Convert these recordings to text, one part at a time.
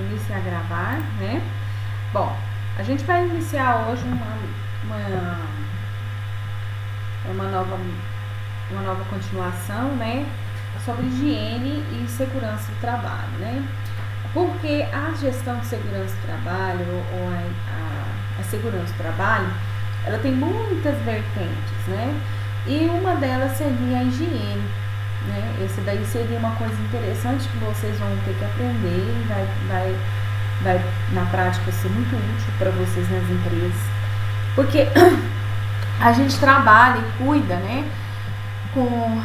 inicie a gravar, né? Bom, a gente vai iniciar hoje uma nova continuação, né? Sobre higiene e segurança do trabalho, né? Porque a gestão de segurança do trabalho ou a segurança do trabalho, ela tem muitas vertentes, né? E uma delas seria a higiene, né? Esse daí seria uma coisa interessante que vocês vão ter que aprender e vai na prática ser muito útil para vocês nas empresas, porque a gente trabalha e cuida, né, com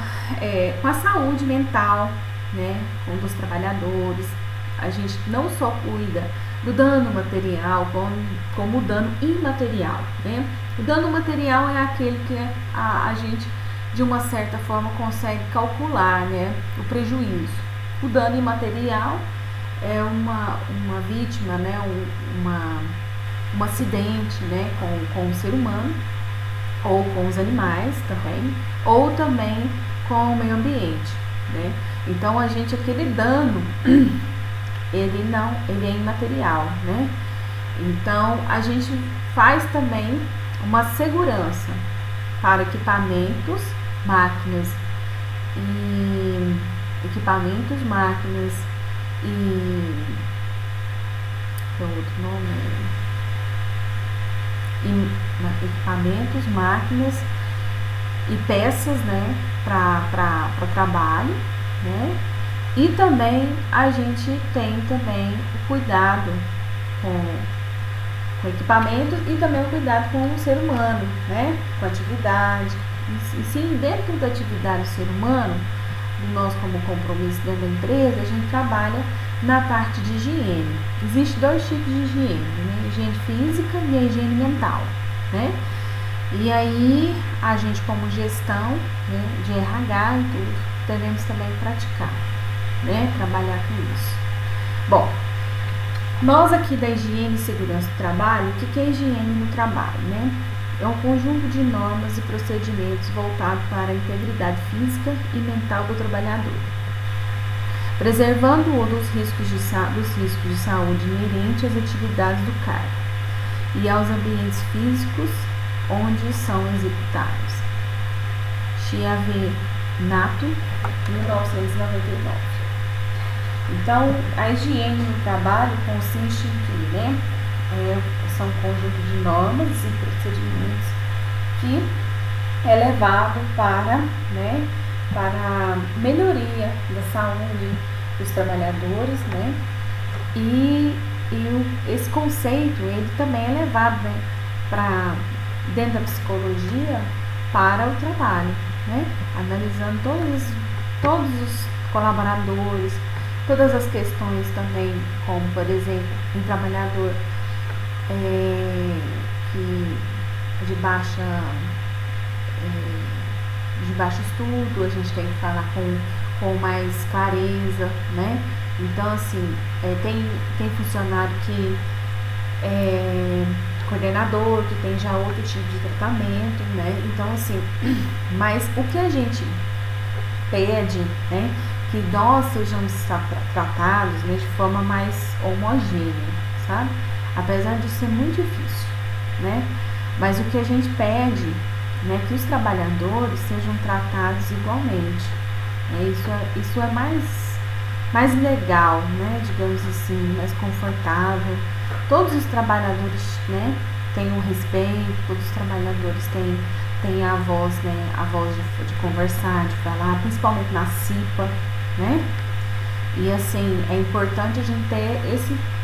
a saúde mental, né, dos trabalhadores. A gente não só cuida do dano material, como o dano imaterial, né? O dano material é aquele que a gente, de uma certa forma, consegue calcular, né, o prejuízo. O dano imaterial é uma vítima, né, um acidente, né, com o ser humano, ou com os animais também, ou também com o meio ambiente, né? Então, aquele dano, ele é imaterial, né? Então, a gente faz também uma segurança para equipamentos, máquinas e outro nome equipamentos, máquinas e peças, né, para trabalho, né? E também a gente tem também o cuidado com equipamentos e também o cuidado com o ser humano, né? Com atividade. E sim, dentro da atividade do ser humano, nós como compromisso dentro da empresa, a gente trabalha na parte de higiene. Existem dois tipos de higiene, né? A higiene física e a higiene mental, né? E aí, a gente como gestão, né, de RH e tudo, devemos também praticar, né? Trabalhar com isso. Bom, nós aqui da higiene e segurança do trabalho, o que é higiene no trabalho, né? É um conjunto de normas e procedimentos voltado para a integridade física e mental do trabalhador, preservando-o dos riscos de saúde inerentes às atividades do cargo e aos ambientes físicos onde são executados. Chiavenato, 1999. Então, a higiene no trabalho consiste em que, né, são um conjunto de normas e procedimentos que é levado para a melhoria da saúde dos trabalhadores, né? E esse conceito, ele também é levado, né, para dentro da psicologia para o trabalho, né? Analisando todos os colaboradores, todas as questões também, como por exemplo, um trabalhador que de baixo estudo, a gente tem que falar com mais clareza, né? Então, assim, tem funcionário que é coordenador, que tem já outro tipo de tratamento, né? Então, assim, mas o que a gente pede, né, que nós sejamos tratados, né, de forma mais homogênea, sabe? Apesar de ser muito difícil, né? Mas o que a gente pede, né, que os trabalhadores sejam tratados igualmente, né? Isso é mais legal, né? Digamos assim, mais confortável. Todos os trabalhadores, né, têm um respeito, todos os trabalhadores têm a voz, né, a voz de conversar, de falar, principalmente na CIPA, né? E assim, é importante a gente ter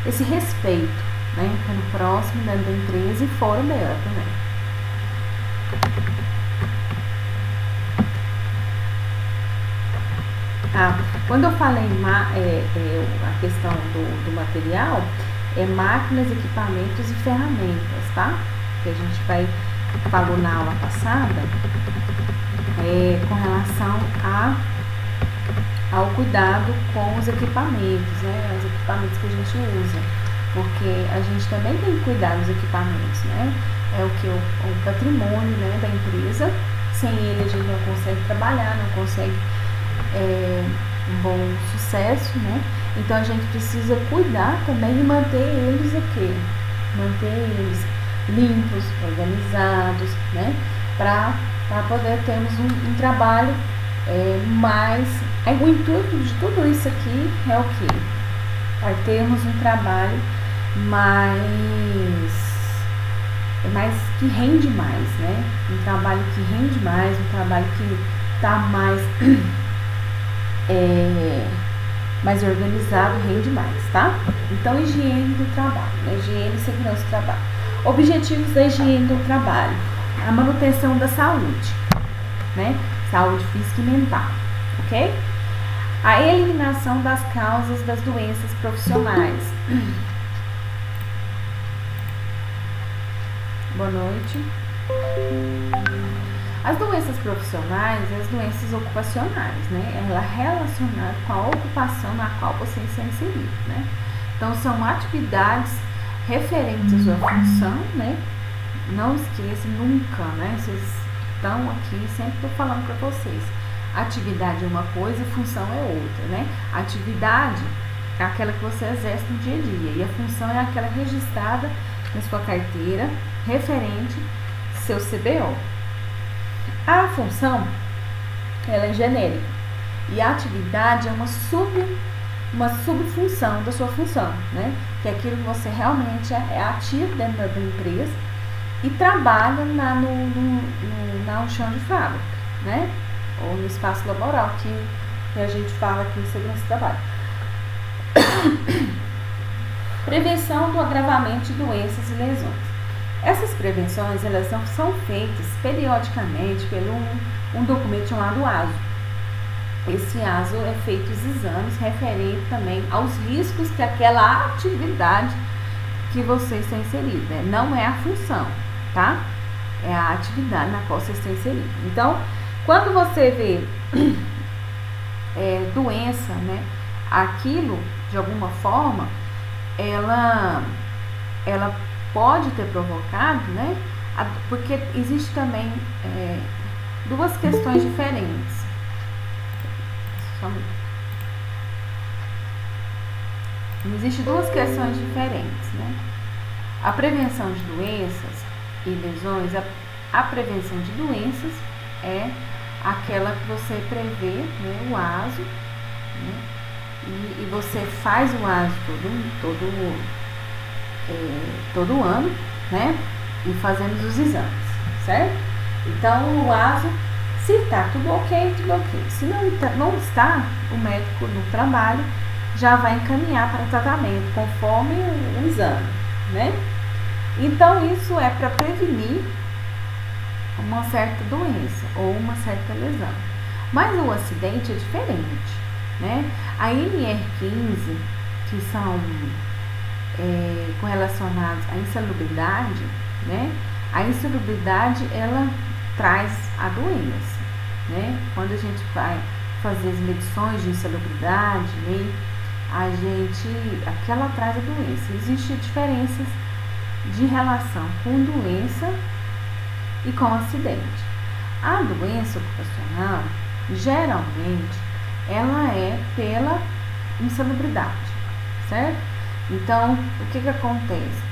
esse respeito, né, pelo próximo, dentro da empresa e fora dela também. Quando eu falei a questão do material, máquinas, equipamentos e ferramentas, tá? Que a gente falou na aula passada, com relação ao cuidado com os equipamentos, né? Os equipamentos que a gente usa, porque a gente também tem que cuidar dos equipamentos, né? É o patrimônio, né, da empresa. Sem ele a gente não consegue trabalhar, não consegue um bom sucesso, né? Então a gente precisa cuidar também e manter eles o quê? Manter eles limpos, organizados, né? Para poder termos um trabalho mais... O intuito de tudo isso aqui é o quê? Para termos um trabalho mais que rende mais, né? Um trabalho que rende mais, um trabalho que está mais organizado, rende mais, tá? Então, higiene do trabalho, né? Higiene e segurança do trabalho. Objetivos da higiene do trabalho: a manutenção da saúde, né? Saúde física e mental, ok? A eliminação das causas das doenças profissionais. Boa noite. As doenças profissionais e as doenças ocupacionais, né? Ela é relacionada com a ocupação na qual você está inserido, né? Então, são atividades referentes à sua função, né? Não esqueça nunca, né? Vocês estão aqui, sempre estou falando para vocês. Atividade é uma coisa e função é outra, né? Atividade é aquela que você exerce no dia a dia e a função é aquela registrada na sua carteira referente seu CBO. A função, ela é genérica e a atividade é uma subfunção da sua função, né? Que é aquilo que você realmente é ativo dentro da empresa e trabalha no chão de fábrica, né? Ou no espaço laboral, que a gente fala aqui em segurança do trabalho. Prevenção do agravamento de doenças e lesões. Essas prevenções, elas são feitas periodicamente pelo um documento chamado ASO. Esse ASO é feito os exames referentes também aos riscos que aquela atividade que você está inserido, né? Não é a função, tá? É a atividade na qual você está inserido. Então, quando você vê doença, né? Aquilo, de alguma forma, ela pode ter provocado, né? Porque existe também duas questões diferentes. Existem duas questões diferentes, né? A prevenção de doenças e lesões, a prevenção de doenças é aquela que você prevê, né, o ASO, né? E você faz o ASO todo ano, né? E fazemos os exames, certo? Então, o ASO, se está tudo ok, tudo ok. Se não está, o médico no trabalho já vai encaminhar para tratamento, conforme o exame, né? Então, isso é para prevenir uma certa doença ou uma certa lesão. Mas o acidente é diferente, né? A NR15, que são correlacionados à insalubridade, né? A insalubridade, ela traz a doença, né? Quando a gente vai fazer as medições de insalubridade, né? Aquela traz a doença. Existem diferenças de relação com doença e com acidente. A doença ocupacional, geralmente, ela é pela insalubridade, certo? Então, o que acontece?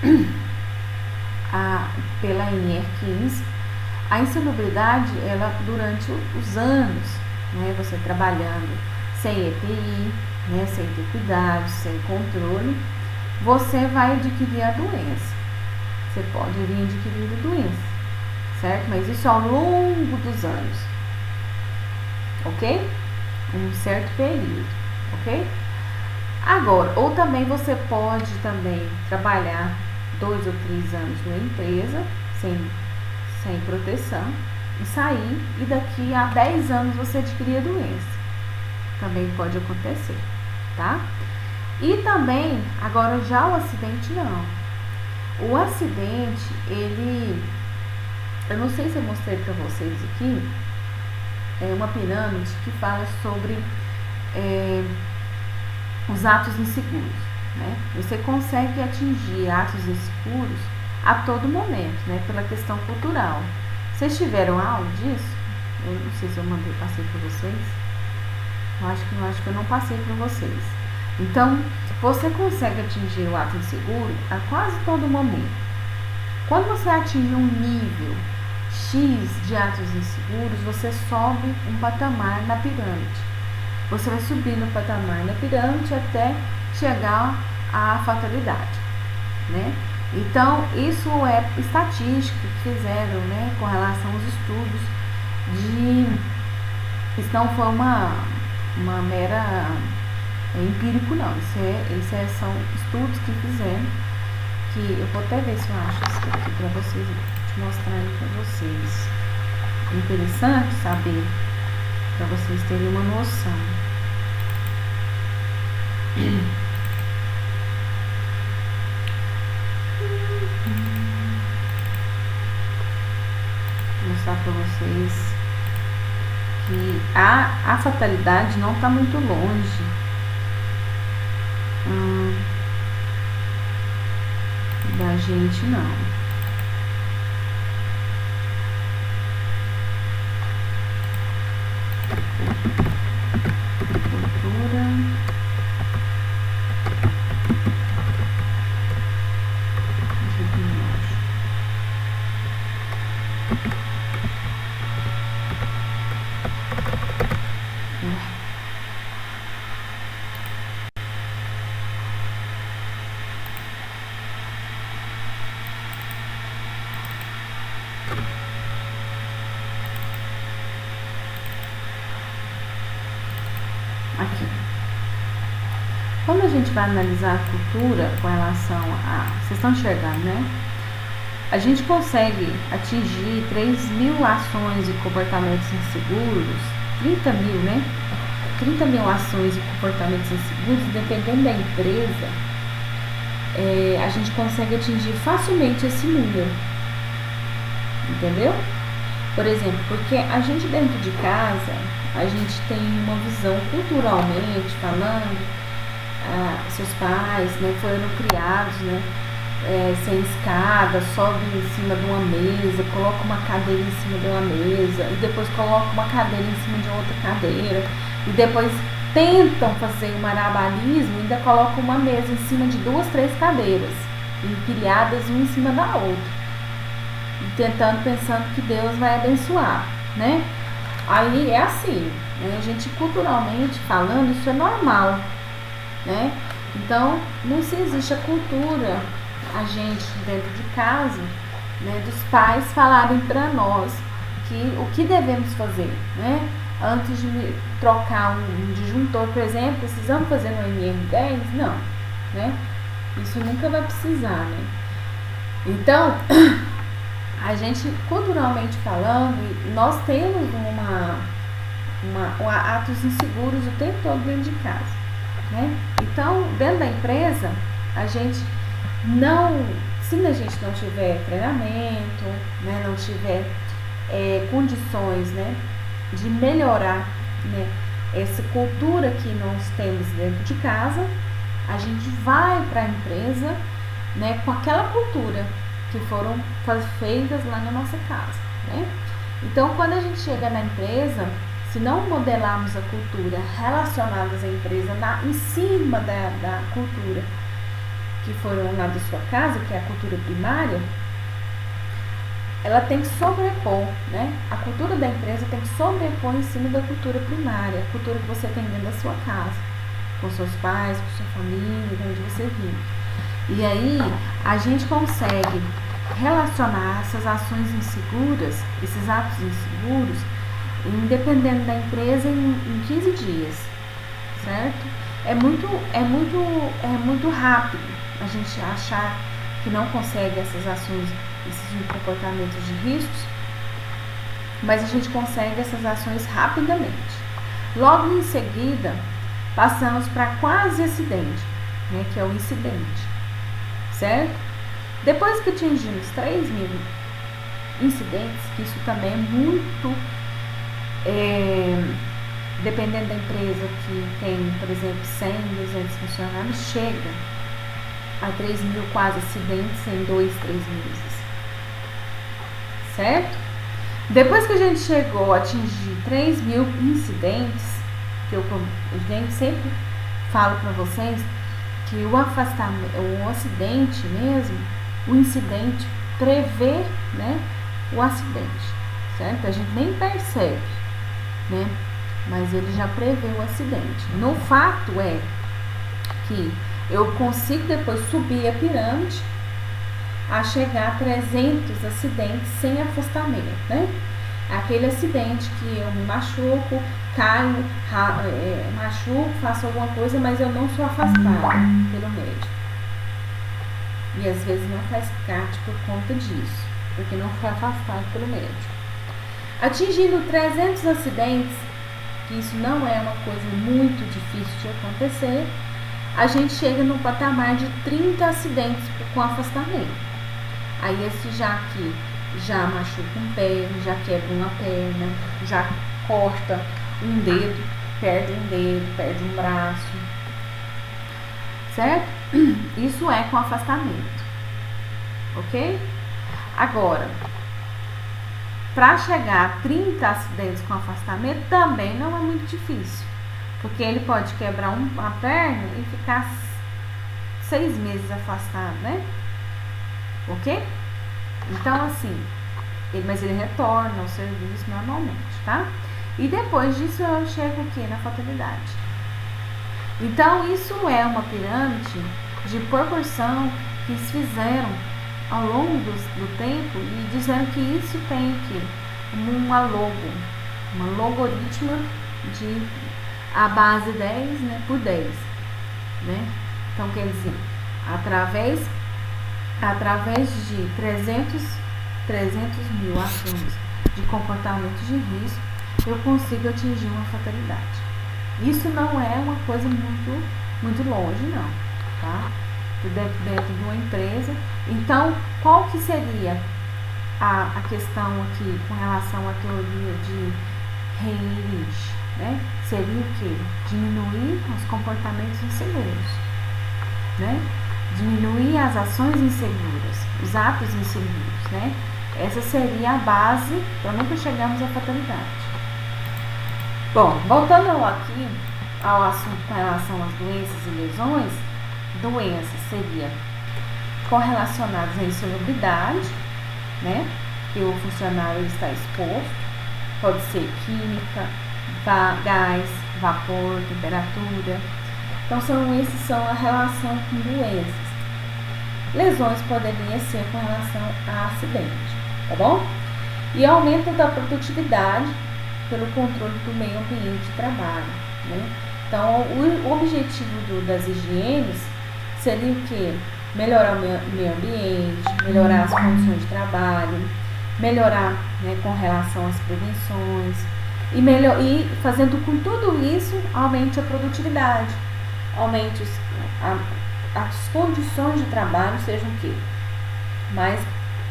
Pela NR15, a insalubridade, ela durante os anos, né, você trabalhando sem EPI, né, sem ter cuidado, sem controle, você vai adquirir a doença. Você pode vir adquirir a doença, certo? Mas isso ao longo dos anos, ok? Um certo período, ok? Agora, ou também você pode também trabalhar 2 ou 3 anos numa empresa sem proteção e sair e daqui a 10 anos você adquirir a doença. Também pode acontecer, tá? E também, agora já o acidente não. O acidente, eu não sei se eu mostrei para vocês aqui, é uma pirâmide que fala sobre os atos inseguros, né? Você consegue atingir atos inseguros a todo momento, né? Pela questão cultural. Vocês tiveram aula disso? Eu não sei se eu passei para vocês. Eu acho que eu não passei para vocês. Então, você consegue atingir o ato inseguro a quase todo momento. Quando você atinge um nível X de atos inseguros, você sobe um patamar na pirâmide. Você vai subir no patamar na pirâmide até chegar à fatalidade, né? Então, isso é estatística que fizeram, né, com relação aos estudos isso não foi uma mera empírico, não. São estudos que fizeram, que eu vou até ver se eu acho isso aqui para vocês, te mostrar aí para vocês. É interessante saber, para vocês terem uma noção. Vou mostrar para vocês que a fatalidade não está muito longe. Da gente, não. Cultura. Aqui. Quando a gente vai analisar a cultura com relação a... Vocês estão enxergando, né? A gente consegue atingir 3.000 ações e comportamentos inseguros, 30 mil, né? 30 mil ações e comportamentos inseguros, dependendo da empresa, a gente consegue atingir facilmente esse número. Entendeu? Por exemplo, porque a gente dentro de casa, a gente tem uma visão culturalmente falando, seus pais, né, foram criados, né, sem escada, sobe em cima de uma mesa, coloca uma cadeira em cima de uma mesa, e depois coloca uma cadeira em cima de outra cadeira, e depois tentam fazer o marabalismo e ainda colocam uma mesa em cima de 2, 3 cadeiras, empilhadas uma em cima da outra. Pensando que Deus vai abençoar, né? Aí é assim, né? A gente culturalmente falando, isso é normal, né? Então, não se existe a cultura, a gente dentro de casa, né, dos pais falarem para nós o que devemos fazer, né? Antes de trocar um disjuntor, por exemplo, precisamos fazer no MR10? Não, né? Isso nunca vai precisar, né? Então, a gente, culturalmente falando, nós temos atos inseguros o tempo todo dentro de casa, né? Então, dentro da empresa, se a gente não tiver treinamento, né, não tiver condições, né, de melhorar, né, essa cultura que nós temos dentro de casa, a gente vai para a empresa, né, com aquela cultura que foram feitas lá na nossa casa, né? Então, quando a gente chega na empresa, se não modelarmos a cultura relacionadas à empresa em cima da cultura que foram lá da sua casa, que é a cultura primária, ela tem que sobrepor, né? A cultura da empresa tem que sobrepor em cima da cultura primária, a cultura que você tem dentro da sua casa, com seus pais, com sua família, de onde você vive. E aí, a gente consegue relacionar essas ações inseguras, esses atos inseguros, independendo da empresa, em 15 dias, certo? É muito rápido a gente achar que não consegue essas ações, esses comportamentos de riscos, mas a gente consegue essas ações rapidamente. Logo em seguida, passamos para quase acidente, né, que é o incidente. Certo? Depois que atingimos 3.000 incidentes, que isso também é muito, dependendo da empresa que tem, por exemplo, 100, 200 funcionários, chega a 3.000 quase acidentes em 2, 3 meses. Certo? Depois que a gente chegou a atingir 3.000 incidentes, que a gente sempre falo para vocês que o afastamento, o acidente mesmo, o incidente prevê, né, o acidente, certo? A gente nem percebe, né, mas ele já prevê o acidente. No fato é que eu consigo depois subir a pirâmide a chegar a 300 acidentes sem afastamento, né? Aquele acidente que eu me machuco, caio, machuco, faço alguma coisa, mas eu não sou afastada pelo médico. E às vezes não faz CAT por conta disso, porque não foi afastado pelo médico. Atingindo 300 acidentes, que isso não é uma coisa muito difícil de acontecer, a gente chega no patamar de 30 acidentes com afastamento. Aí esse já que já machuca um pé, já quebra uma perna, já corta um dedo, perde um braço, certo? Isso é com afastamento, ok? Agora, para chegar a 30 acidentes com afastamento também não é muito difícil, porque ele pode quebrar uma perna e ficar 6 meses afastado, né? Ok? Então, assim, mas ele retorna ao serviço normalmente, tá? E depois disso eu chego aqui na fatalidade. Então, isso é uma pirâmide de proporção que eles fizeram ao longo do tempo e dizendo que isso tem aqui uma logaritma de a base 10, né, por 10, né? Então, quer dizer, através de 300 mil ações de comportamento de risco, eu consigo atingir uma fatalidade. Isso não é uma coisa muito longe, não, tá? Dentro de uma empresa. Então, qual que seria a questão aqui com relação à teoria de Heinrich, né? Seria o quê? Diminuir os comportamentos inseguros, né? Diminuir as ações inseguras, os atos inseguros, né? Essa seria a base para nunca chegarmos à fatalidade. Bom, voltando aqui ao assunto com relação às doenças e lesões, doenças seria correlacionadas à insalubridade, né? Que o funcionário está exposto, pode ser química, gás, vapor, temperatura. Então, esses são a relação com doenças. Lesões poderiam ser com relação a acidente, tá bom? E aumento da produtividade pelo controle do meio ambiente de trabalho, né? Então, o objetivo das higienes seria o quê? Melhorar o meio ambiente, melhorar as condições de trabalho, melhorar, né, com relação às prevenções e fazendo com tudo isso aumente a produtividade, aumente as condições de trabalho sejam o quê? Mais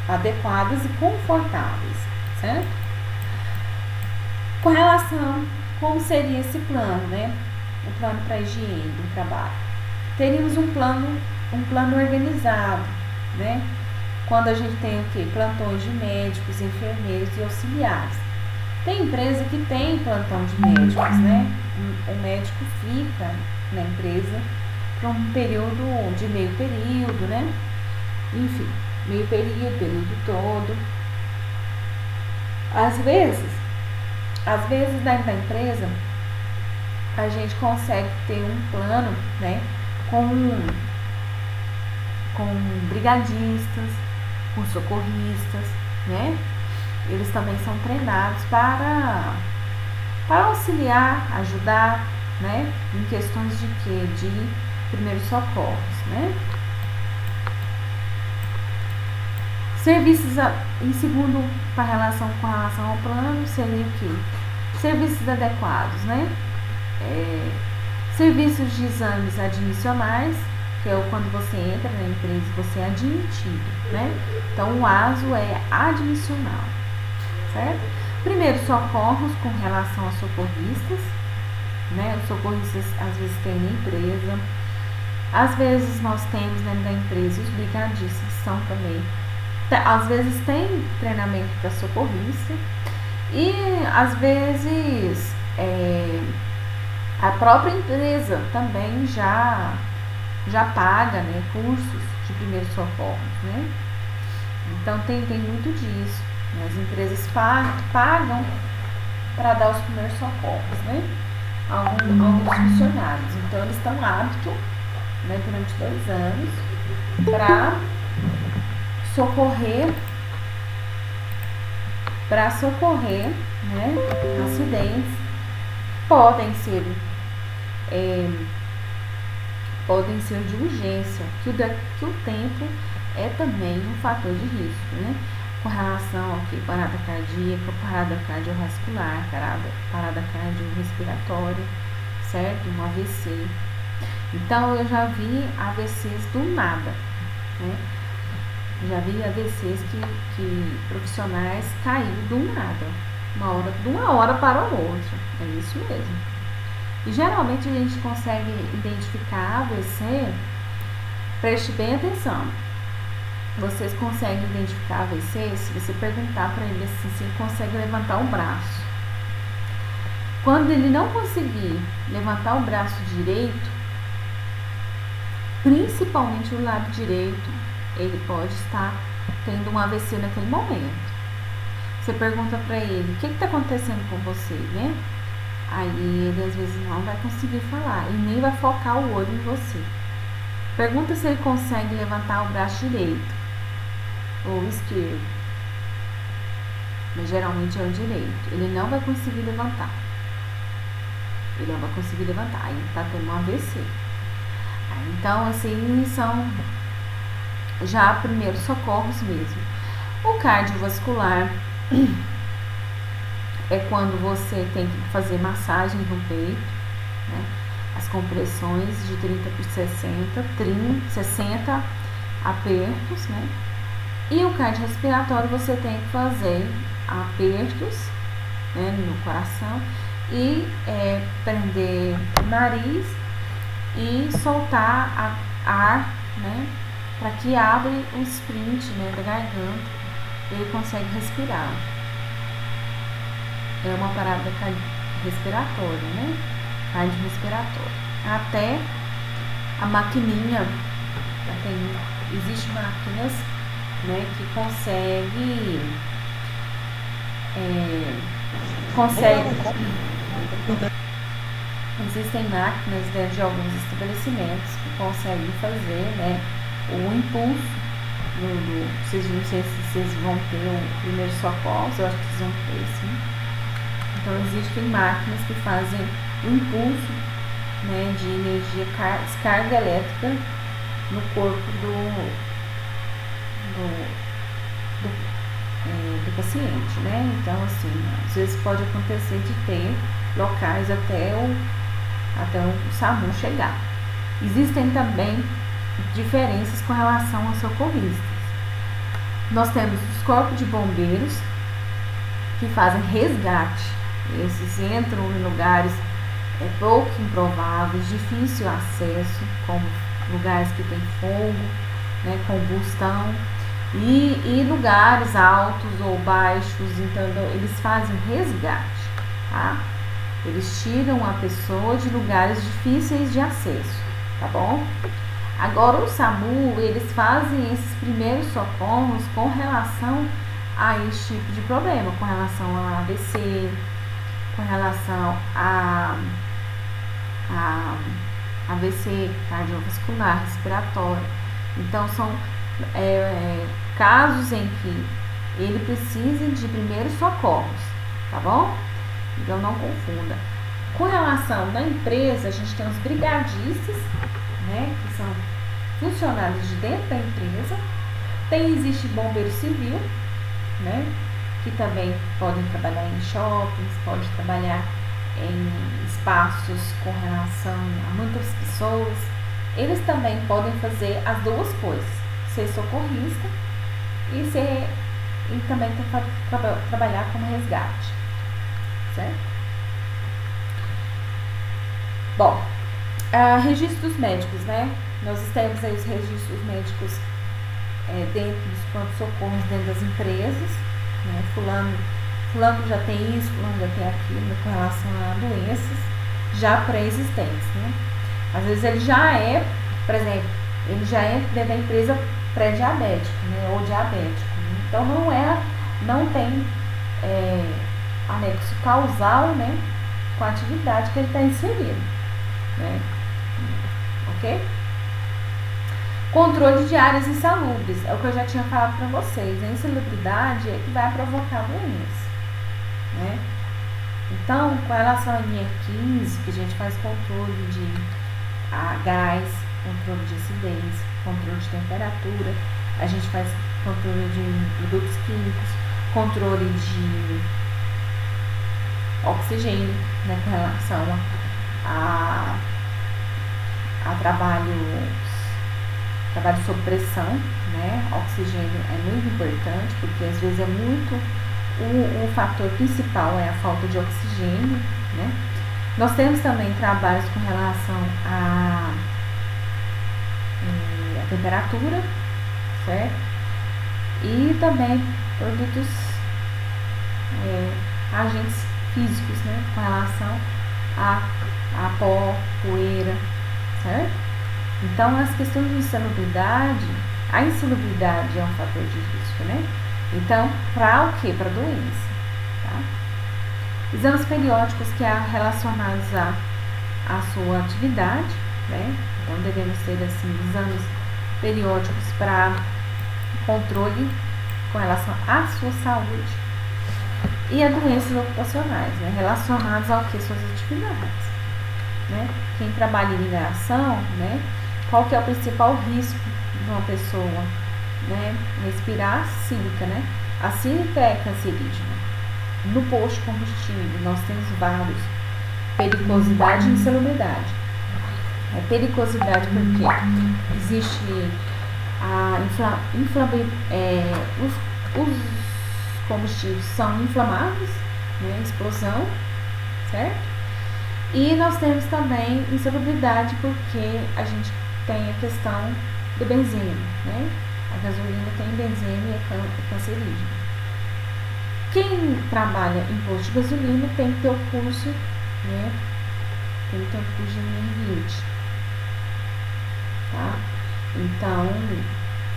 adequadas e confortáveis, certo? Com relação como seria esse plano, né? O plano para a higiene do trabalho. Teríamos um plano organizado, né? Quando a gente tem o quê? Plantões de médicos, enfermeiros e auxiliares. Tem empresa que tem plantão de médicos, né? O médico fica na empresa para um período de meio período, né? Enfim, meio período todo. Às vezes dentro da empresa a gente consegue ter um plano, né? Com brigadistas, com socorristas, né? Eles também são treinados para auxiliar, ajudar, né? Em questões de quê? De primeiros socorros, né? Serviços em segundo, com relação ao plano, seria o quê? Serviços adequados, né? Serviços de exames admissionais, que é quando você entra na empresa e você é admitido, né? Então, o ASO é admissional, certo? Primeiros socorros com relação aos socorristas, né? Os socorristas às vezes têm na empresa, às vezes nós temos dentro da empresa os brigadistas que são também, às vezes tem treinamento para socorrista e às vezes A própria empresa também já paga, né, cursos de primeiros socorros, né? Então tem muito disso, né? As empresas pagam para dar os primeiros socorros, né? Alguns funcionários. Então eles estão aptos, né, durante 2 anos para socorrer, né, acidentes. Podem ser de urgência, que o tempo é também um fator de risco, né? Com relação ao que? Parada cardíaca, parada cardiovascular, parada cardiorrespiratória, certo? Um AVC. Então, eu já vi AVCs do nada, né? Já vi AVCs que profissionais caíram do nada, de uma hora para a outra. É isso mesmo. E geralmente a gente consegue identificar AVC, preste bem atenção. Vocês conseguem identificar AVC se você perguntar para ele assim, se ele consegue levantar o braço. Quando ele não conseguir levantar o braço direito, principalmente o lado direito, ele pode estar tendo um AVC naquele momento. Você pergunta para ele, o que está acontecendo com você, né? Aí ele às vezes não vai conseguir falar e nem vai focar o olho em você. Pergunta se ele consegue levantar o braço direito ou esquerdo. Mas geralmente é o direito. Ele não vai conseguir levantar. Aí ele está tendo um AVC. Então, assim, são já primeiros socorros mesmo. O cardiovascular é quando você tem que fazer massagem no peito, né? As compressões de 30 por 60 apertos, né? E o cardiorrespiratório você tem que fazer apertos, né, no coração e prender o nariz e soltar ar, né, para que abra o sprint, né, da garganta e ele consegue respirar. É uma parada respiratória, né? Cardiorrespiratória. Até a maquininha, existem máquinas, né, que existem máquinas dentro de alguns estabelecimentos que conseguem fazer, né, o impulso não sei se vocês vão ter o primeiro socorro, eu acho que vocês vão ter, sim. Então existem máquinas que fazem o impulso, né, de energia, descarga elétrica no corpo do paciente, né? Então, assim, às vezes pode acontecer de ter locais até o SAMU chegar. Existem também diferenças com relação aos socorristas. Nós temos os corpos de bombeiros que fazem resgate. Esses entram em lugares pouco improváveis, difícil acesso, como lugares que tem fogo, né, combustão, e lugares altos ou baixos. Então eles fazem resgate, tá? Eles tiram a pessoa de lugares difíceis de acesso, tá bom? Agora o SAMU, eles fazem esses primeiros socorros com relação a esse tipo de problema, com relação a AVC, com relação a AVC cardiovascular, respiratório. Então são casos em que ele precisa de primeiros socorros, tá bom? Então não confunda. Com relação da empresa, a gente tem os brigadistas, né, que são funcionários de dentro da empresa. Existe bombeiro civil, né, que também podem trabalhar em shoppings, pode trabalhar em espaços com relação a muitas pessoas. Eles também podem fazer as duas coisas, ser socorrista e também trabalhar como resgate, certo? Bom, registros médicos, né? Nós temos aí os registros médicos dentro dos pronto-socorros, dentro das empresas, né? Fulano já tem isso, fulano já tem aquilo com relação a doenças. já pré-existentes, né? Às vezes ele já é, por exemplo, ele já é dentro da empresa pré-diabético, né? Ou diabético. Né? Então não tem anexo causal, né? Com a atividade que ele está inserido, né? Ok? Controle de áreas insalubres, é o que eu já tinha falado para vocês. A insalubridade é que vai provocar doença, né? Então, com relação à NR15, que a gente faz controle de gás, controle de acidez, controle de temperatura, a gente faz controle de produtos químicos, controle de oxigênio, né, com relação a trabalho sob pressão, né? Oxigênio é muito importante, porque às vezes é muito o fator principal é a falta de oxigênio, né? Nós temos também trabalhos com relação à temperatura, certo? E também produtos, agentes físicos, né? Com relação a pó, poeira, certo? Então, as questões de insalubridade, a insalubridade é um fator de risco, né? Então, para o quê? Para doença, tá? Exames periódicos que há relacionados à sua atividade, né? Então, devemos ter, assim, exames periódicos para controle com relação à sua saúde e a doenças ocupacionais, né? Relacionadas ao que? Suas atividades, né? Quem trabalha em mineração, né? Qual que é o principal risco de uma pessoa, né? Respirar sílica, né? A sílica é cancerígena. No posto de combustível, nós temos vários. Periculosidade e insalubridade. Periculosidade porque existe os combustíveis são inflamáveis, né? Explosão, certo? E nós temos também insalubridade porque a gente tem a questão do benzeno, né? A gasolina tem benzeno e é cancerígena. Quem trabalha em posto de gasolina tem que ter o curso, né? Tem que ter o curso de NR20, tá? Então,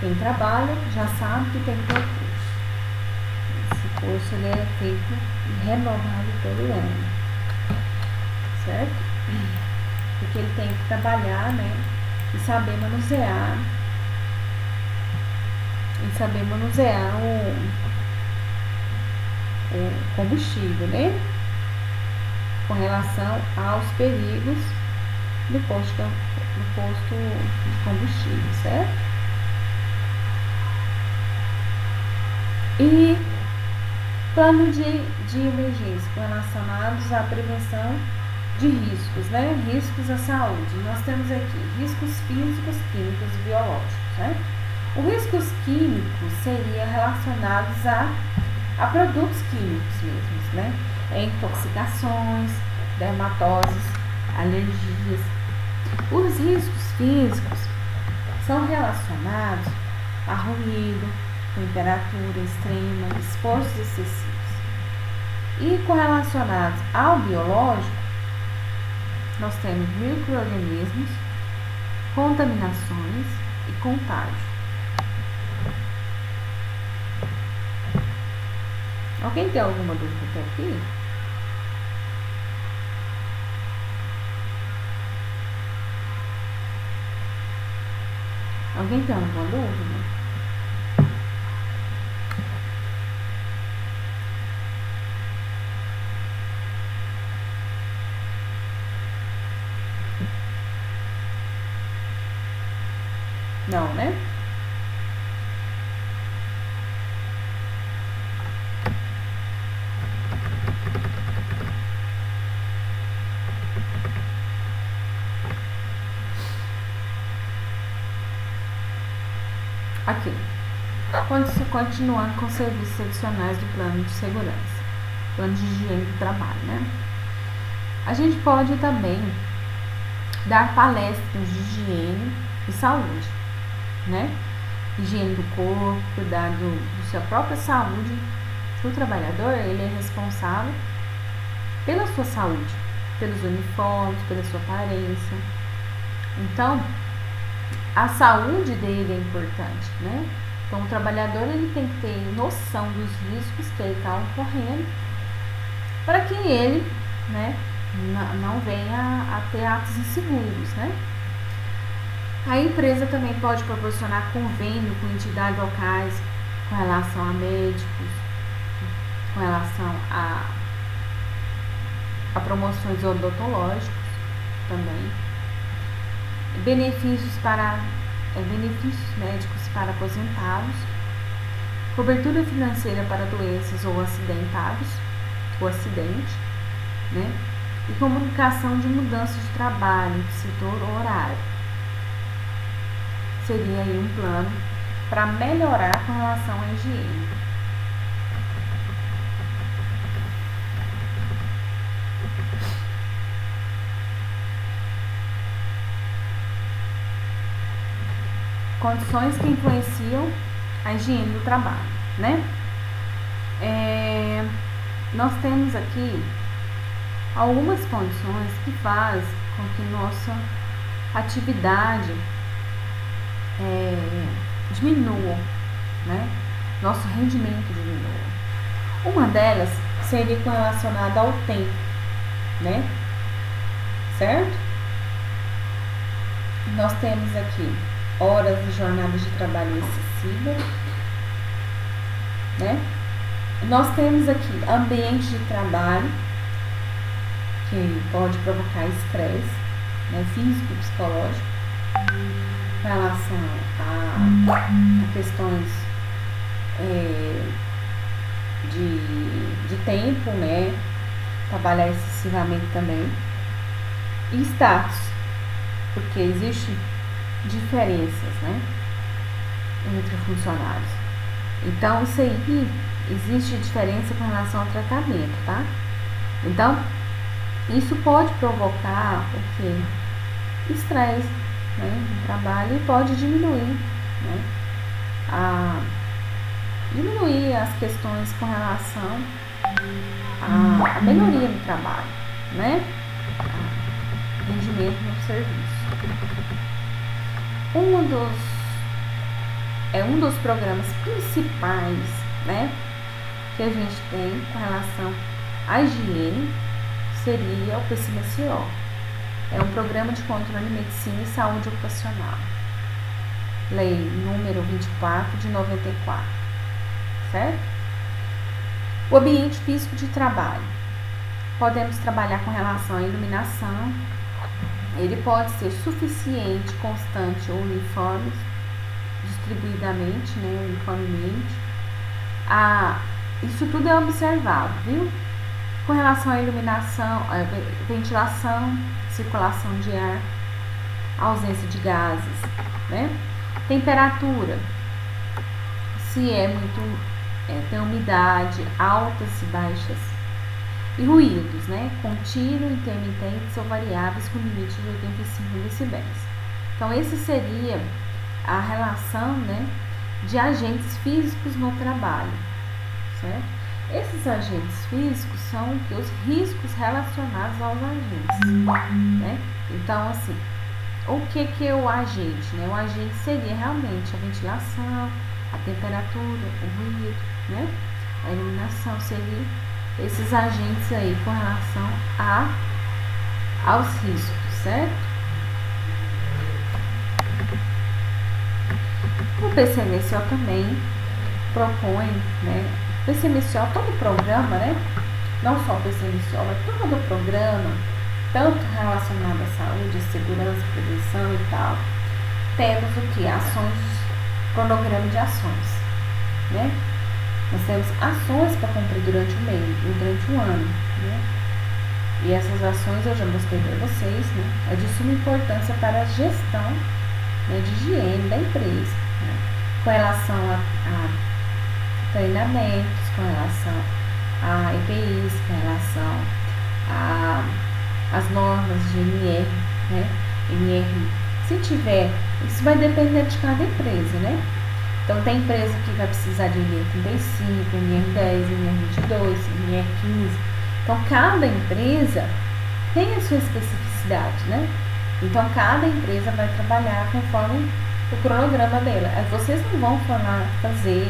quem trabalha já sabe que tem que ter o curso. Esse curso ele é feito e renovado todo ano, certo? Porque ele tem que trabalhar, né? E saber manusear o combustível, né? Com relação aos perigos do posto de combustível, certo? E plano de emergência relacionados à prevenção de riscos, né? Riscos à saúde. Nós temos aqui riscos físicos, químicos e biológicos, né? Os riscos químicos seriam relacionados a produtos químicos mesmos, né? Intoxicações, dermatoses, alergias. Os riscos físicos são relacionados a ruído, temperatura extrema, esforços excessivos. E correlacionados ao biológico, nós temos micro-organismos, contaminações e contágio. Alguém tem alguma dúvida até aqui? Alguém tem alguma dúvida? Não, né? Aqui. Continuando com serviços adicionais do plano de segurança, plano de higiene do trabalho, né? A gente pode também dar palestras de higiene e saúde, né? Higiene do corpo, cuidar da sua própria saúde. O trabalhador, ele é responsável pela sua saúde, pelos uniformes, pela sua aparência. Então, a saúde dele é importante, né? Então, o trabalhador ele tem que ter noção dos riscos que ele está ocorrendo para que ele, né, não venha a ter atos inseguros, né? A empresa também pode proporcionar convênio com entidades locais com relação a médicos, com relação a promoções odontológicas também, benefícios médicos para aposentados, cobertura financeira para doenças ou acidente, né? E comunicação de mudança de trabalho, de setor ou horário. Seria aí um plano para melhorar com relação à higiene. Condições que influenciam a higiene do trabalho, né? Nós temos aqui algumas condições que fazem com que nossa atividade diminua, né? Nosso rendimento diminua. Uma delas seria relacionada ao tempo, né? Certo? Nós temos aqui horas de jornadas de trabalho excessiva, né? Nós temos aqui ambiente de trabalho que pode provocar estresse, né, físico e psicológico, em relação a questões de tempo, né? Trabalhar excessivamente também. E status, porque existem diferenças, né, entre funcionários. Então, isso aí, existe diferença com relação ao tratamento, tá? Então, isso pode provocar o quê? Estresse, né, no trabalho, e pode diminuir, né, diminuir as questões com relação à melhoria no trabalho, né, rendimento no serviço. Um dos programas principais, né, que a gente tem com relação à higiene seria o PCMSO. É um programa de controle de medicina e saúde ocupacional. Lei número 24 de 94, certo? O ambiente físico de trabalho. Podemos trabalhar com relação à iluminação. Ele pode ser suficiente, constante ou uniforme, distribuidamente, né, uniformemente. Isso tudo é observado, viu? Com relação à iluminação, ventilação, circulação de ar, ausência de gases, né? Temperatura, se tem umidade, altas e baixas. E ruídos, né? Contínuo, intermitentes ou variáveis com limite de 85 decibéis. Então, esse seria a relação, né, de agentes físicos no trabalho, certo? Esses agentes físicos são os riscos relacionados aos agentes, né? Então, assim, o que é o agente, né? O agente seria realmente a ventilação, a temperatura, o ruído, né? A iluminação seria esses agentes aí com relação aos riscos, certo? O PCMSO também propõe, né? O PCMSO, todo programa, né? Não só o PCMSO, mas todo programa, tanto relacionado à saúde, à segurança, prevenção e tal, temos o que? Ações, cronograma de ações, né? Nós temos ações para cumprir durante o mês, durante um ano, né? E essas ações eu já mostrei para vocês, né? É de suma importância para a gestão, né, de higiene da empresa, né? Com relação a treinamentos, com relação a EPIs, com relação às normas de NR, né? NR, se tiver, isso vai depender de cada empresa, né? Então, tem empresa que vai precisar de NR35, NR10, NR22, NR15. Então, cada empresa tem a sua especificidade, né? Então, cada empresa vai trabalhar conforme o cronograma dela. Vocês não vão fazer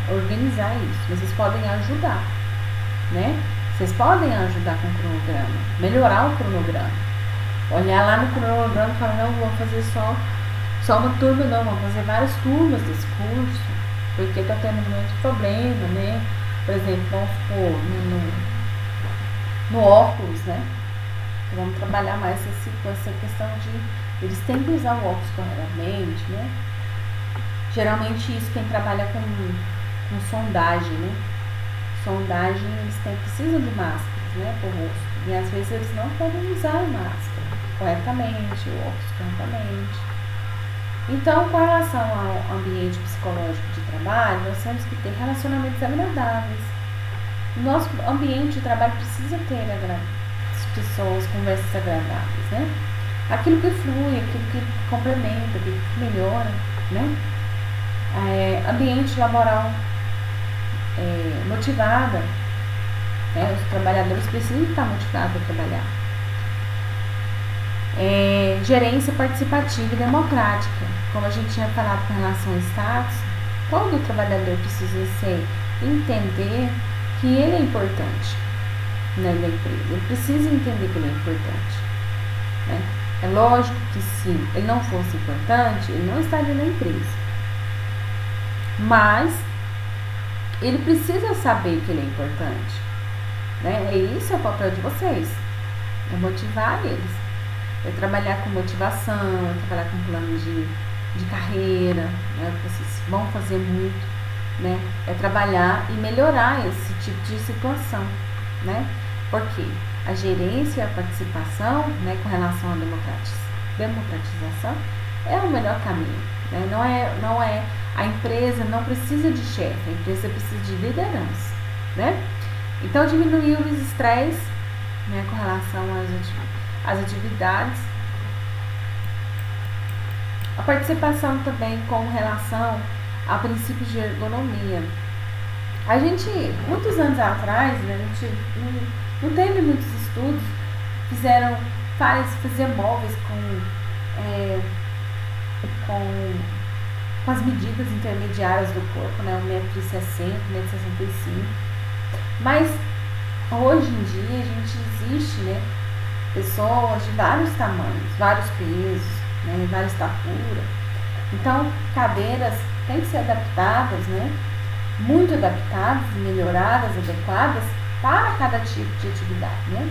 ou organizar isso, mas vocês podem ajudar, né? Vocês podem ajudar com o cronograma, melhorar o cronograma. Olhar lá no cronograma e falar, não, vou fazer só uma turma, não, vou fazer várias turmas desse curso, porque está tendo muito problema, né? Por exemplo, vamos supor, no óculos, né? Vamos trabalhar mais com essa questão de eles têm que usar o óculos corretamente, né? Geralmente isso quem trabalha com sondagem, né? Sondagem eles precisam de máscaras, né? Por rosto. E às vezes eles não podem usar a máscara corretamente, o óculos corretamente. Então, com relação ao ambiente psicológico de trabalho, nós temos que ter relacionamentos agradáveis. O nosso ambiente de trabalho precisa ter pessoas, conversas agradáveis, né? Aquilo que flui, aquilo que complementa, aquilo que melhora, né? Ambiente laboral motivada, né? Os trabalhadores precisam estar motivados a trabalhar. Gerência participativa e democrática, como a gente tinha falado com relação ao status, todo trabalhador precisa entender que ele é importante, né, da empresa. Ele precisa entender que ele é importante, né? É lógico que se ele não fosse importante, ele não estaria na empresa. Mas ele precisa saber que ele é importante, né? E isso é o papel de vocês, é motivar eles, é trabalhar com motivação, é trabalhar com plano de carreira, né? Vocês vão fazer muito, né? É trabalhar e melhorar esse tipo de situação, né? Porque a gerência e a participação, né, com relação à democratização, é o melhor caminho, né? Não é a empresa não precisa de chefe, a empresa precisa de liderança, né? Então, diminuir os estresse, né, com relação às atividades. A participação também com relação a princípios de ergonomia. A gente, muitos anos atrás, a gente não teve muitos estudos, fazia móveis com as medidas intermediárias do corpo, né, 1,60 m, 1,65 m. Mas hoje em dia a gente existe, né, pessoas de vários tamanhos, vários pesos, né, várias estaturas. Então, cadeiras têm que ser adaptadas, né, muito adaptadas, melhoradas, adequadas para cada tipo de atividade, né?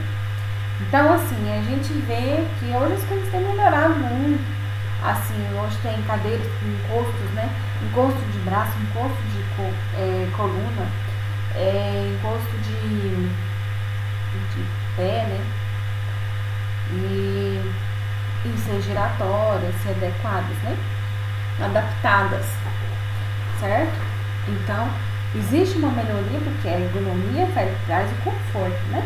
Então, assim, a gente vê que hoje as coisas têm melhorado muito. Assim, hoje tem cadeiras com encostos, né? Encosto de braço, encosto de coluna, encosto de pé, né? E ser giratórias, ser adequadas, né? Adaptadas, certo? Então, existe uma melhoria porque a ergonomia traz o conforto, né?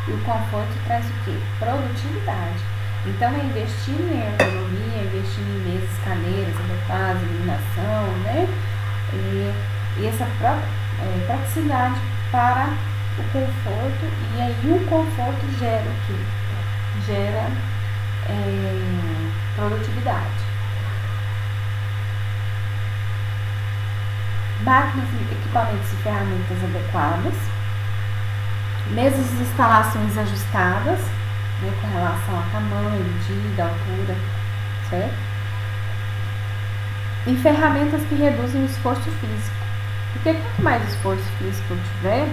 E o conforto traz o quê? Produtividade. Então, é investir em ergonomia, investir em mesas, cadeiras adequadas, iluminação, né? E essa praticidade para o conforto, e aí o conforto gera o quê? Gera produtividade. Máquinas, equipamentos e ferramentas adequadas, mesas e instalações ajustadas, né, com relação a tamanho, medida, altura, certo? E ferramentas que reduzem o esforço físico, porque quanto mais esforço físico eu tiver,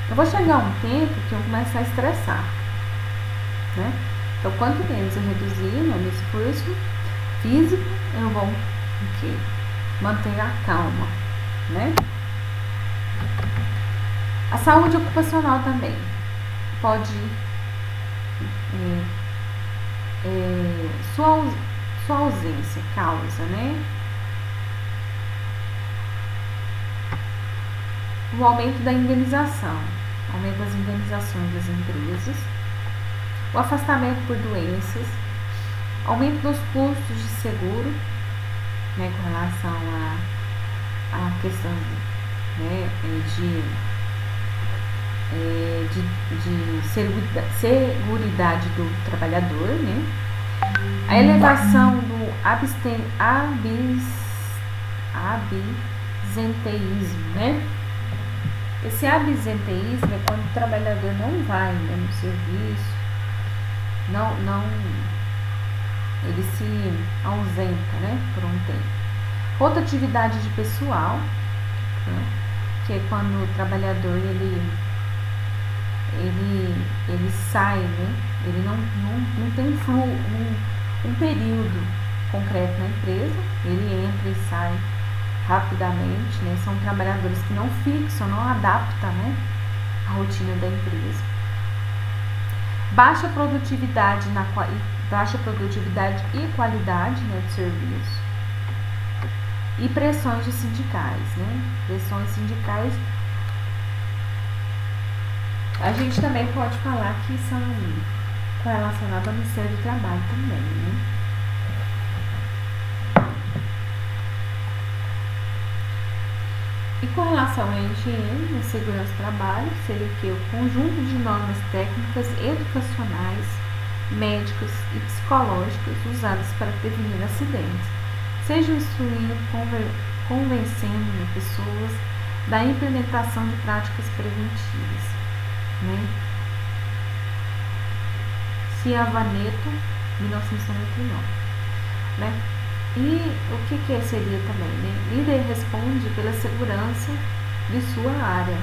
eu vou chegar a um tempo que eu vou começar a estressar, né? Então, quanto menos eu reduzir o meu esforço físico, eu vou manter a calma, né? A saúde ocupacional também pode sua ausência causa, né, o aumento da indenização, aumento das indenizações das empresas, o afastamento por doenças, aumento dos custos de seguro, né, com relação à questão, né, de de seguridade do trabalhador, né? A elevação do absenteísmo, né? Esse absenteísmo é quando o trabalhador não vai, né, no serviço, ele se ausenta, né, por um tempo. Rotatividade de pessoal, né, que é quando o trabalhador ele sai, né, ele não tem um período concreto na empresa, ele entra e sai rapidamente, né? São trabalhadores que não fixam, não adaptam, né, a rotina da empresa. Baixa produtividade e qualidade, né, de serviço. E pressões de sindicais, né? Pressões sindicais, a gente também pode falar que são relacionadas ao Ministério do Trabalho também, né? E com relação à higiene e segurança do trabalho, seria o que? O conjunto de normas técnicas, educacionais, médicas e psicológicas usadas para prevenir acidentes, seja instruindo, convencendo pessoas da implementação de práticas preventivas, né? Ciavaneto, 1999, né? E o que seria também, né? Líder responde pela segurança de sua área.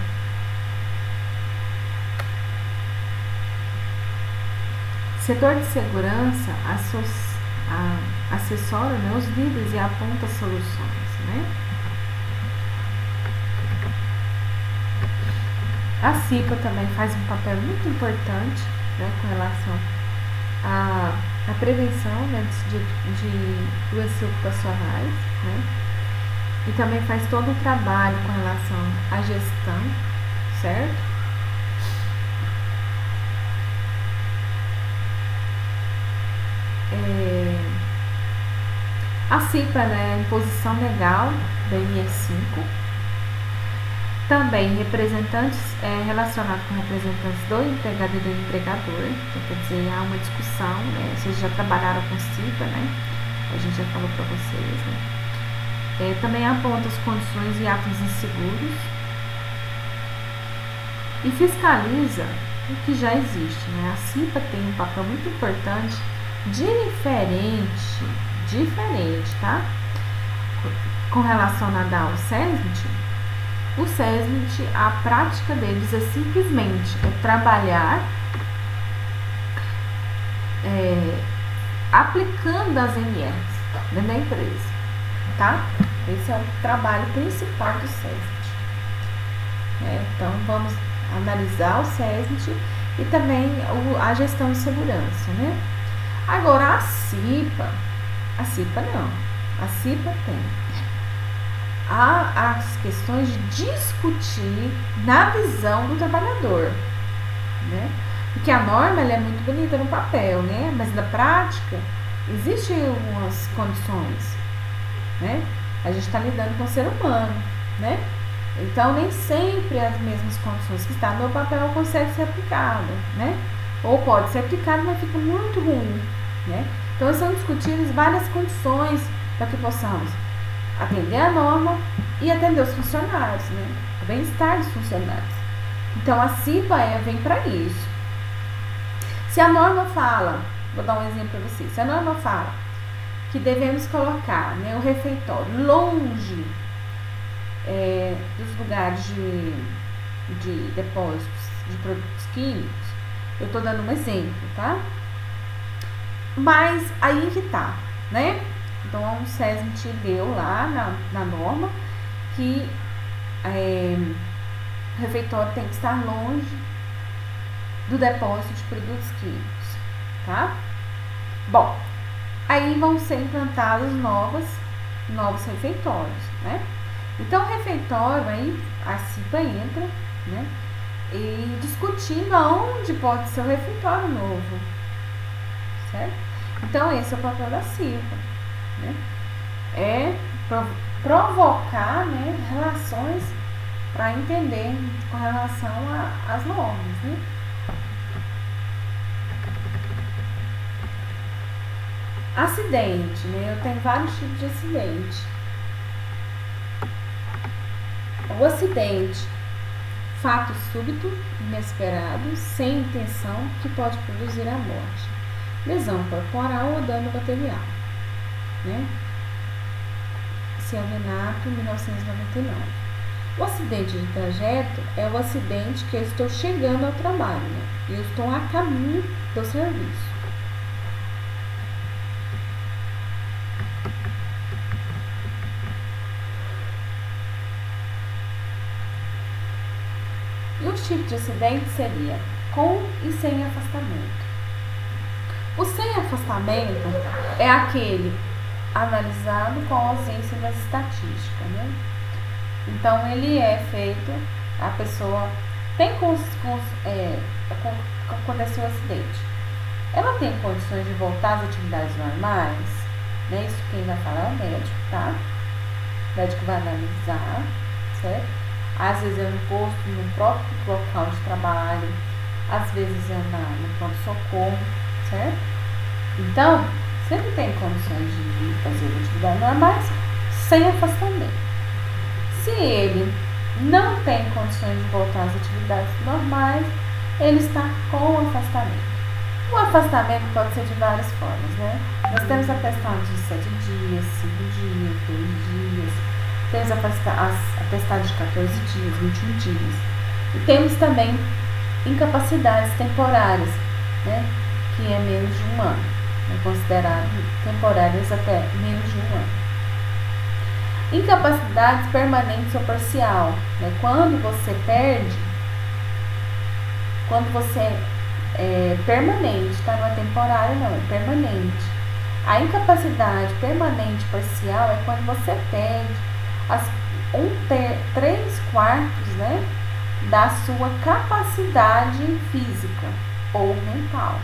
Setor de segurança assessora, né, os líderes e aponta soluções, né? A CIPA também faz um papel muito importante, né, com relação à prevenção, né, de doenças ocupacionais, né? E também faz todo o trabalho com relação à gestão, certo? A CIPA, né, é a imposição legal da NR5. Também representantes relacionados com representantes do empregado e do empregador. Então, quer dizer, há uma discussão, né? Vocês já trabalharam com CIPA, né? A gente já falou para vocês, né? Também aponta as condições e atos inseguros. E fiscaliza o que já existe, né? A CIPA tem um papel muito importante, diferente, tá? Com relação ao SESMIT, o SESMIT, a prática deles é simplesmente trabalhar aplicando as NRs dentro da empresa, tá? Esse é o trabalho principal do SESMIT. Então, vamos analisar o SESMIT e também a gestão de segurança, né? Agora, a CIPA não. A CIPA tem as questões de discutir na visão do trabalhador, né? Porque a norma ela é muito bonita no papel, né? Mas na prática existem algumas condições, né? A gente está lidando com o ser humano, né? Então nem sempre as mesmas condições que está no papel conseguem ser aplicadas, né? Ou pode ser aplicado, mas fica muito ruim, né? Então são discutidas várias condições para que possamos atender a norma e atender os funcionários, né? O bem-estar dos funcionários. Então a CIPA vem para isso. Se a norma fala, vou dar um exemplo para vocês, se a norma fala que devemos colocar, né, o refeitório longe dos lugares de depósitos de produtos químicos, eu estou dando um exemplo, tá? Mas aí que tá, né? Então o SESMIT deu lá na norma que o refeitório tem que estar longe do depósito de produtos químicos, tá? Bom, aí vão ser implantados novos refeitórios, né? Então o refeitório, aí a CIPA entra, né? E discutindo aonde pode ser o refeitório novo, certo? Então esse é o papel da CIPA, né? É provocar, né, relações para entender com relação às normas, né? Acidente, né? Eu tenho vários tipos de acidente. O acidente, fato súbito, inesperado, sem intenção, que pode produzir a morte, lesão corporal ou dano material, né? Cianenato, 1999. O acidente de trajeto é o acidente que eu estou chegando ao trabalho, né? E eu estou a caminho do serviço. E os tipos de acidente seria com e sem afastamento. O sem afastamento é aquele analisado com a ausência das estatísticas, né? Então ele é feito, a pessoa tem aconteceu o acidente, ela tem condições de voltar às atividades normais, né? Isso quem vai falar é o médico, tá? O médico vai analisar, certo? Às vezes é no posto, no próprio local de trabalho, às vezes é no pronto-socorro, certo? Então, sempre tem condições de fazer atividades normais sem afastamento. Se ele não tem condições de voltar às atividades normais, ele está com afastamento. O afastamento pode ser de várias formas, né? Nós temos a questão de 7 dias, 5 dias, 2 dias. Temos a atestado de 14 dias, 21 dias. E temos também incapacidades temporárias, né? Que é menos de um ano. É considerado temporárias até menos de um ano. Incapacidades permanentes ou parcial, né? Quando você perde, quando você é permanente, tá? Não é temporário, não, é permanente. A incapacidade permanente parcial é quando você perde 3/4, né, da sua capacidade física ou mental,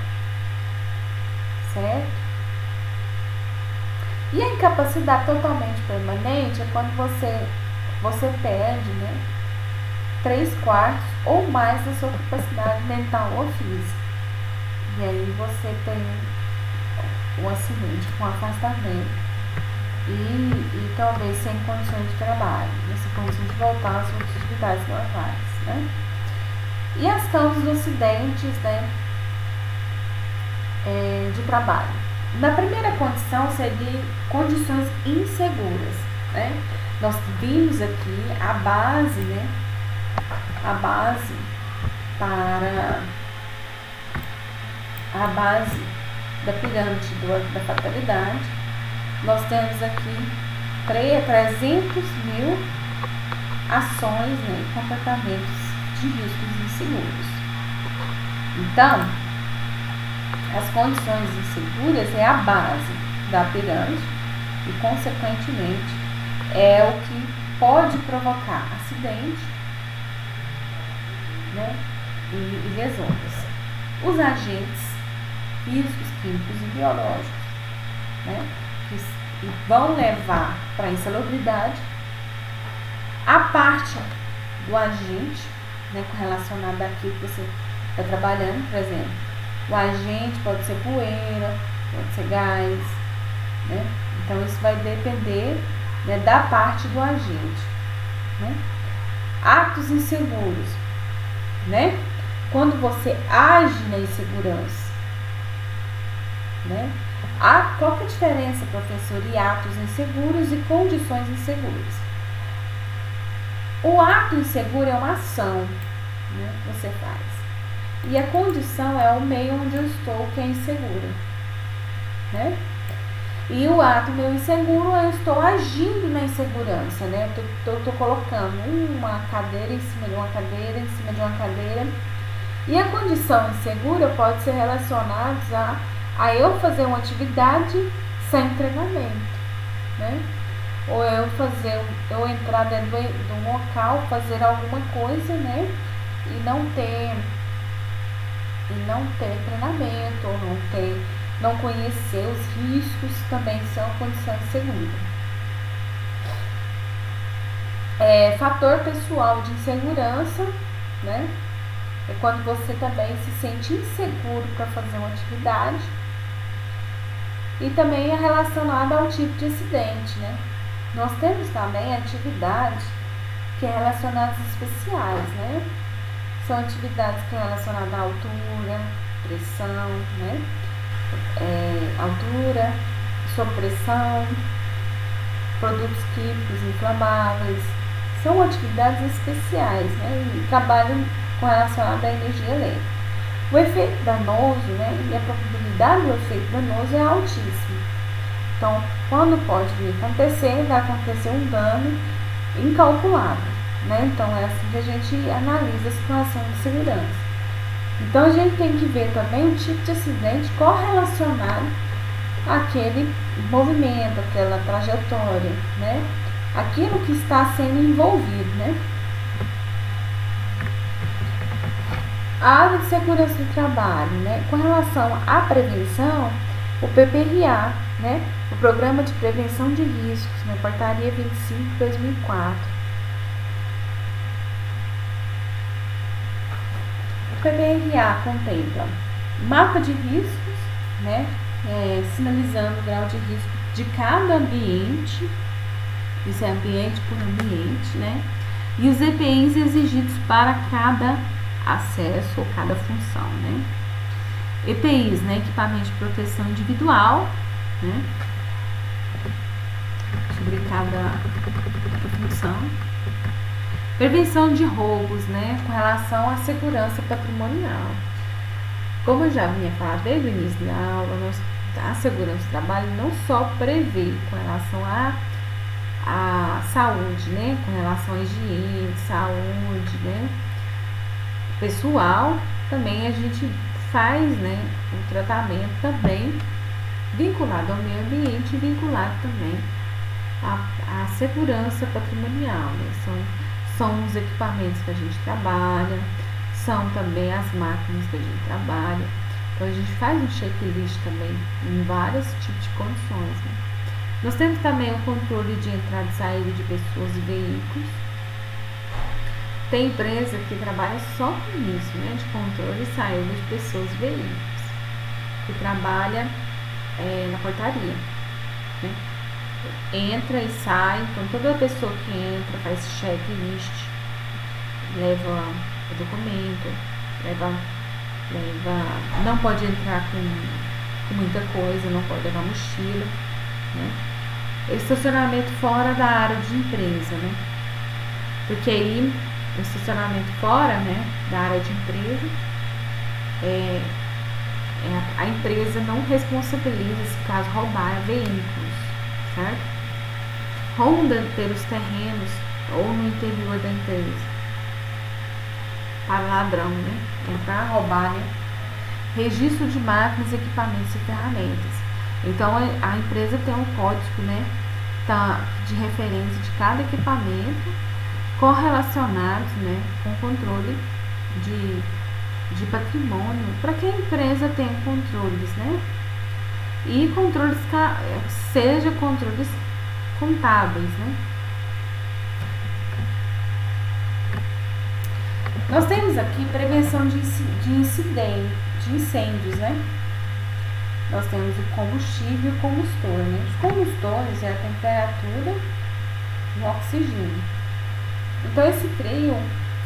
certo? E a incapacidade totalmente permanente é quando você perde, né, 3/4 ou mais da sua capacidade mental ou física. E aí você tem um acidente com afastamento. E talvez sem condições de trabalho, sem condições de voltar às suas atividades normais, né? E as causas dos acidentes, né, de trabalho. Na primeira condição seria condições inseguras, né? Nós vimos aqui a base, né? A base da pirâmide da fatalidade. Nós temos aqui 300.000 ações, né, e comportamentos de riscos inseguros. Então, as condições inseguras é a base da pirâmide e, consequentemente, é o que pode provocar acidente, né, e lesões. Os agentes físicos, químicos e biológicos, né, que vão levar para a insalubridade, a parte do agente, né, relacionado àquilo que você está trabalhando, por exemplo, o agente pode ser poeira, pode ser gás, né? Então isso vai depender, né, da parte do agente, né? Atos inseguros, né? Quando você age na insegurança, né? Qual que é a diferença, professor, de atos inseguros e condições inseguras? O ato inseguro é uma ação, né, que você faz. E a condição é o meio onde eu estou, que é inseguro, né? E o ato meu inseguro, eu estou agindo na insegurança, né? Eu estou colocando uma cadeira em cima de uma cadeira, em cima de uma cadeira. E a condição insegura pode ser relacionada a eu fazer uma atividade sem treinamento, né? Ou eu entrar dentro de um local, fazer alguma coisa, né? E não ter treinamento, ou não conhecer os riscos, também são condições seguras. Fator pessoal de insegurança, né? É quando você também se sente inseguro para fazer uma atividade. E também é relacionado ao tipo de acidente, né? Nós temos também atividades que é relacionadas a especiais, né? São atividades que é relacionadas à altura, pressão, né? Altura, sob pressão, produtos químicos inflamáveis. São atividades especiais, né? E trabalham com relacionado à energia elétrica. O efeito danoso, né? E a probabilidade do efeito danoso é altíssima. Então, quando pode vir acontecer, vai acontecer um dano incalculável, né? Então, é assim que a gente analisa a situação de segurança. Então, a gente tem que ver também o tipo de acidente correlacionado àquele movimento, aquela trajetória, né? Aquilo que está sendo envolvido, né? A área de segurança do trabalho, né? Com relação à prevenção, o PPRA, né? O Programa de Prevenção de Riscos, né? Portaria 25/2004. O PPRA contempla mapa de riscos, né? Sinalizando o grau de risco de cada ambiente, isso é ambiente por ambiente, né? E os EPIs exigidos para cada acesso ou cada função, né? EPIs, né? Equipamento de proteção individual, né? Sobre cada função. Prevenção de roubos, né? Com relação à segurança patrimonial. Como eu já vinha falar desde o início da aula, a segurança do trabalho não só prevê com relação à saúde, né? Com relação à higiene, saúde, né? Pessoal, também a gente faz, né, um tratamento também vinculado ao meio ambiente e vinculado também à segurança patrimonial, né? São os equipamentos que a gente trabalha, são também as máquinas que a gente trabalha. Então a gente faz um checklist também em vários tipos de condições, né? Nós temos também o controle de entrada e saída de pessoas e veículos. Tem empresa que trabalha só com isso, né? De controle e saída de pessoas e veículos. Que trabalha na portaria, né? Entra e sai, então toda pessoa que entra faz checklist, leva o documento, não pode entrar com muita coisa, não pode levar mochila, né? Estacionamento fora da área de empresa, né? Porque aí o estacionamento fora, né, da área de empresa, a empresa não responsabiliza se caso roubar veículos, certo? Ronda pelos terrenos ou no interior da empresa para ladrão, né? Entrar, roubar, né? Registro de máquinas, equipamentos e ferramentas. Então a empresa tem um código, né, de referência de cada equipamento correlacionados, né, com controle de patrimônio, para que a empresa tenha controles, né? E controles, seja controles contábeis, né? Nós temos aqui prevenção de incêndios, né? Nós temos o combustível e o combustor, né? Os combustores é a temperatura e o oxigênio. Então esse trio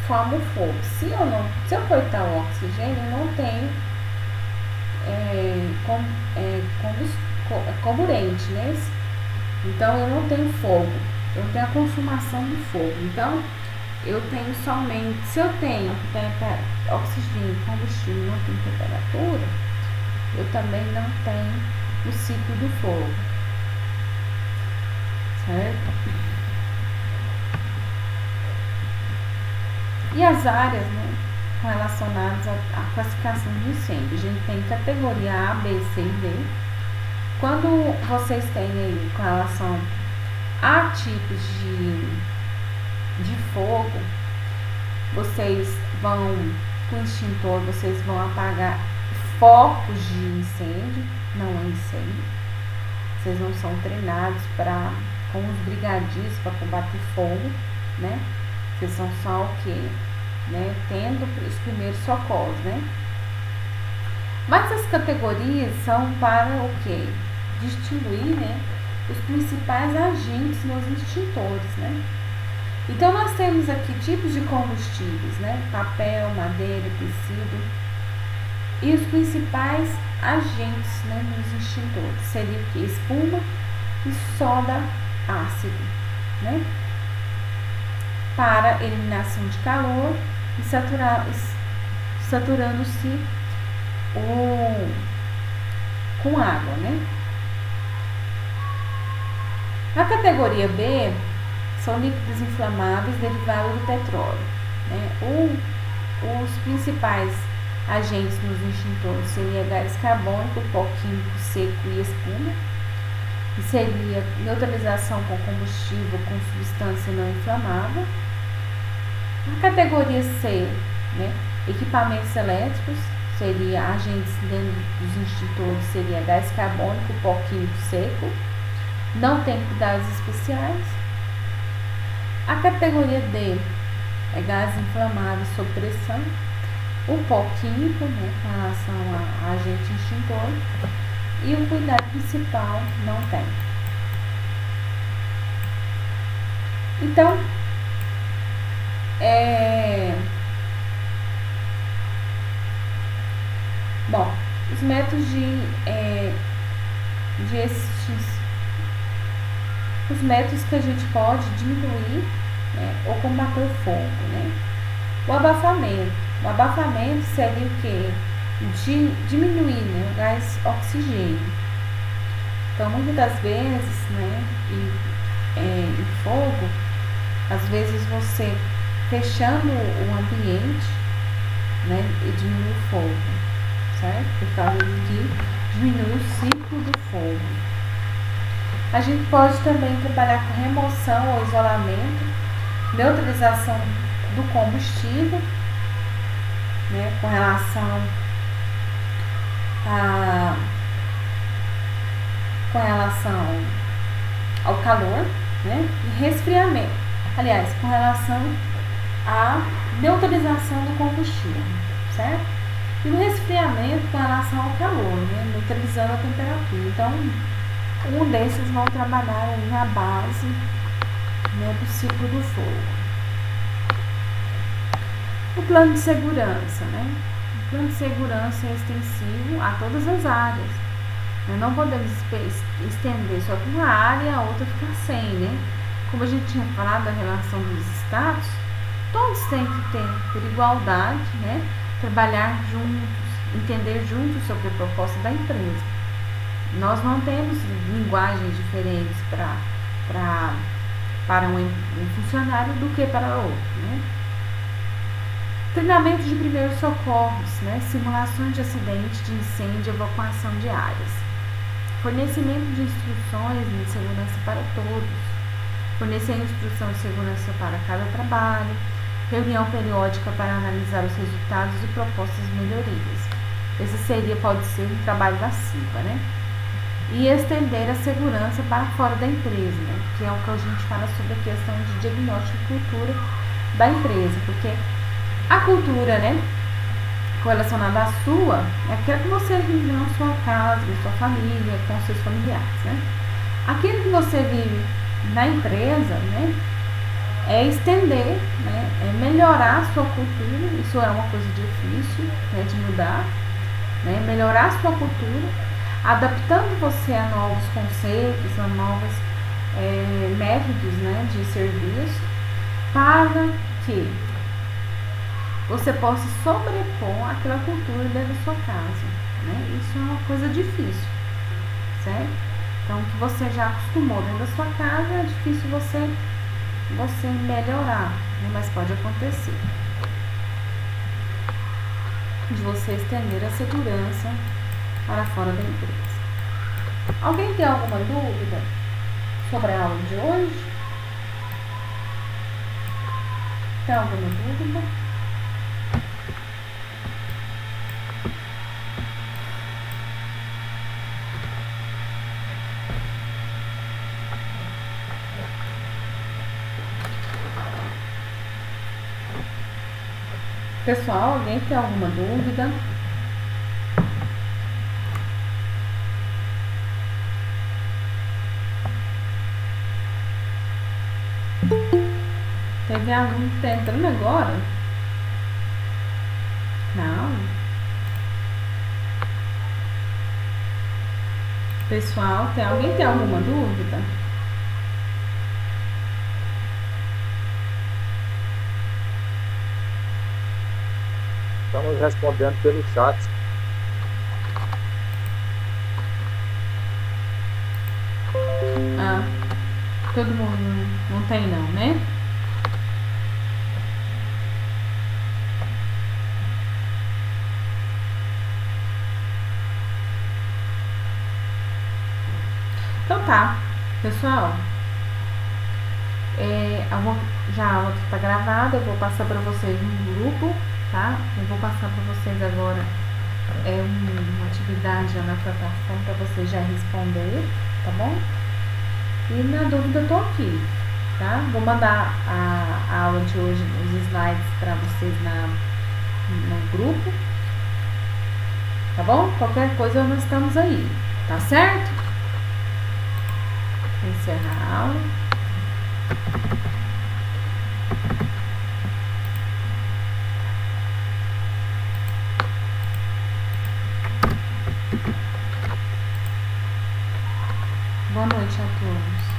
forma o fogo. Se eu cortar o oxigênio, eu não tenho comburente, né? Então eu não tenho fogo, eu não tenho a consumação do fogo. Então eu tenho somente, se eu tenho oxigênio, combustível, não tenho temperatura, eu também não tenho o ciclo do fogo, certo? E as áreas, né, relacionadas à classificação de incêndio. A gente tem categoria A, B, C e D. Quando vocês têm aí com relação a tipos de fogo, vocês vão, com extintor, vocês vão apagar focos de incêndio, não é incêndio. Vocês não são treinados com os brigadiers para combater fogo, né? Que são só o quê? Né? Tendo os primeiros socorros, né? Mas as categorias são para o quê? Distinguir, né, os principais agentes nos extintores, né? Então nós temos aqui tipos de combustíveis, né? Papel, madeira, tecido. E os principais agentes, né, nos extintores seria o que? Espuma e soda ácido, né? Para eliminação de calor e saturando-se com água, né? A categoria B são líquidos inflamáveis derivados do petróleo, né? Os principais agentes nos extintores seria gás carbônico, pó químico seco e espuma, que seria neutralização com combustível com substância não inflamável. A categoria C, né? Equipamentos elétricos, seria agentes dentro dos extintores, seria gás carbônico, pó químico seco, não tem cuidados especiais. A categoria D é gás inflamável sob pressão, o pó químico, né, com relação a agente extintor, e o cuidado principal não tem. Então, bom, os métodos de extinção, os métodos que a gente pode diminuir, né, ou combater o fogo, né? O abafamento. O abafamento seria o quê? Diminuir, né, o gás oxigênio. Então, muitas das vezes, né, em fogo, às vezes você fechando o ambiente, né, e diminui o fogo, certo? Por causa de que diminui o ciclo do fogo. A gente pode também trabalhar com remoção ou isolamento, neutralização do combustível, né, com relação ao calor, né, e resfriamento. Aliás, com relação à neutralização do combustível, certo? E o resfriamento com relação ao calor, né, neutralizando a temperatura. Então, um desses vão trabalhar aí na base, né, do ciclo do fogo. O plano de segurança, né? O plano de segurança é extensivo a todas as áreas. Nós não podemos estender só para uma área e a outra ficar sem, né? Como a gente tinha falado da relação dos estados, todos têm que ter, por igualdade, né, trabalhar juntos, entender juntos sobre a proposta da empresa. Nós não temos linguagens diferentes para um funcionário do que para outro, né? Treinamento de primeiros socorros, né? Simulações de acidente, de incêndio e evacuação de áreas. Fornecimento de instruções de segurança para todos. Fornecer instrução de segurança para cada trabalho. Reunião periódica para analisar os resultados e propostas de melhorias. Esse pode ser um trabalho da CIPA, né? E estender a segurança para fora da empresa, né? Que é o que a gente fala sobre a questão de diagnóstico e cultura da empresa, porque a cultura, né, relacionada à sua, é aquela que você vive na sua casa, na sua família, com seus familiares, né? Aquilo que você vive na empresa, né, é estender, né, é melhorar a sua cultura. Isso é uma coisa difícil, né, de mudar, né? Melhorar a sua cultura, adaptando você a novos conceitos, a novos métodos, né, de serviço, para que você possa sobrepor aquela cultura dentro da sua casa, né? Isso é uma coisa difícil, certo? Então, o que você já acostumou dentro da sua casa é difícil você melhorar, né? Mas pode acontecer. De você estender a segurança para fora da empresa. Alguém tem alguma dúvida sobre a aula de hoje? Tem alguma dúvida? Pessoal, alguém tem alguma dúvida? Teve aluno que tá entrando agora? Não. Pessoal, alguém tem alguma dúvida? Estamos respondendo pelo chat. Ah, todo mundo não tem não, né? Então tá, pessoal. Já a aula está gravada, eu vou passar para vocês no grupo, tá? Eu vou passar para vocês agora uma atividade lá na plataforma para vocês já responder, tá bom? E na dúvida eu tô aqui, tá? Vou mandar a aula de hoje, os slides para vocês no grupo, tá bom? Qualquer coisa nós estamos aí, tá certo? Vou encerrar a aula. Boa noite a todos.